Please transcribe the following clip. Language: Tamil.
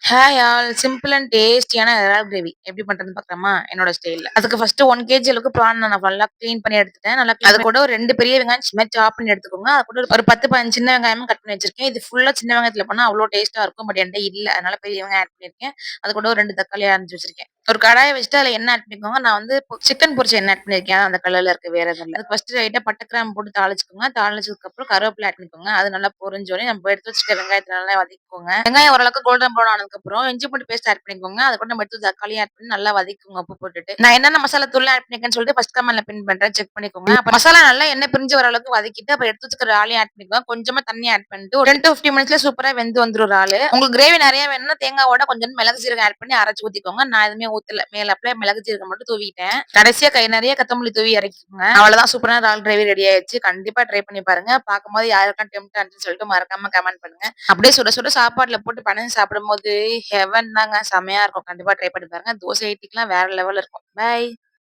ஹாய் ஆல் சிம்பிள் அண்ட் டேஸ்டியான இறால் கிரேவி எப்படி பண்றதுன்னு பார்க்கலாமா? என்னோட ஸ்டைல்ல. அதுக்கு ஃபர்ஸ்ட் 1 கேஜி அளவுக்கு ப்ரான் நான் நல்லா கிளீன் பண்ணி எடுத்துட்டேன். அது கூட ஒரு 2 பெரிய வெங்காயம் சின்ன சாப் பண்ணி எடுத்துக்கோங்க. அது கூட ஒரு 10, 15 சின்ன வெங்காயமும் கட் பண்ணி வச்சிருக்கேன். இது ஃபுல்லா சின்ன வெங்காயத்துல பண்ணா அவ்ளோ டேஸ்ட்டா இருக்கும். பட் என்ட்ட இல்ல. அதனால பெரிய வெங்காயம் ஆட் பண்ணியிருக்கேன். அது கூட ஒரு 2 தக்காளி அரிஞ்சு வச்சிருக்கேன். ஒரு கடாய வச்சுட்டு அதுல எண்ணெய் ஆட் பண்ணிக்கோங்க. நான் வந்து சிக்கன் பொரிச்ச எண்ணெய் ஆட் பண்ணியிருக்கேன். அந்த கலர்ல இருக்கு வேற எதுவும் இல்ல. அதுக்கு ஃபர்ஸ்ட் லைட்டா பட்டை, கிராம்பு போட்டு தாளிச்சுக்கோங்க. தாளிச்சதுக்கு அப்புறம் கருவேப்பிலை ஆட் பண்ணிக்கோங்க. அது நல்லா பொரிஞ்சோனே நம்ம எடுத்து வச்சுட்ட வெங்காயத்த நல்லா வதக்கிக்கோங்க. வெங்காயம் ஓரளவுக்கு கோல்டன் ப்ரவுன் ஆனதுக்கப்புறம் இஞ்சி பூண்டு பேஸ்ட் ஆட் பண்ணிக்கோங்க. அது கூட நம்ம எடுத்து தக்காளியும் ஆட் பண்ணி நல்லா வதக்கிக்கோங்க உப்பு போட்டுட்டு. நான் என்னென்ன மசாலா தூள்லாம் ஆட் பண்ணிருக்கேன்னு சொல்லிட்டு ஃபர்ஸ்ட் கமெண்ட்ல பின் பண்றேன். செக் பண்ணிக்கோங்க. அப்ப மசாலா நல்லா எண்ணெய் பிரிஞ்சு வர அளவுக்கு வதக்கிட்டு அப்புறம் எடுத்து வச்சுக்கிற இறாலையும் ஆட் பண்ணிக்கோங்க. கொஞ்சமா தண்ணி ஆட் பண்ணிட்டு ஒரு 10 to 15 மினிட்ஸ்ல சூப்பரா வெந்து வந்துரும் இறாலு. உங்களுக்கு கிரேவி நெறைய வேணும்னா தேங்காவோட கொஞ்சம் மிளகு சீரகம் ஆட் பண்ணி அரைச்சு ஊத்திக்கோங்க. நான் எதுவுமே ஊத்தல. மேலாப்ல மிளகு சீரகம் மட்டும் தூவிட்டேன். கடைசியா கை நெறைய கொத்தமல்லி தூவி இறக்கிக்கோங்க. அவ்வளவுதான் சூப்பரான இறால் கிரேவி ரெடி ஆயிடுச்சு. கண்டிப்பா ட்ரை பண்ணி பாருங்க. பார்க்கும்போது யாருக்கா டெம்ப்ட் ஆச்சுன்னு சொல்லிட்டு மறக்காம கமெண்ட் பண்ணுங்க. அப்படியே சுட சுட சாப்பாட்டுல போட்டு பெனஞ்சு சாப்பிடும்போது ஹெவன் தாங்க. செமையா இருக்கும். கண்டிப்பா ட்ரை பண்ணி பாருங்க. தோசை, இட்லிக்குலாம் வேற லெவல்ல இருக்கும். பை.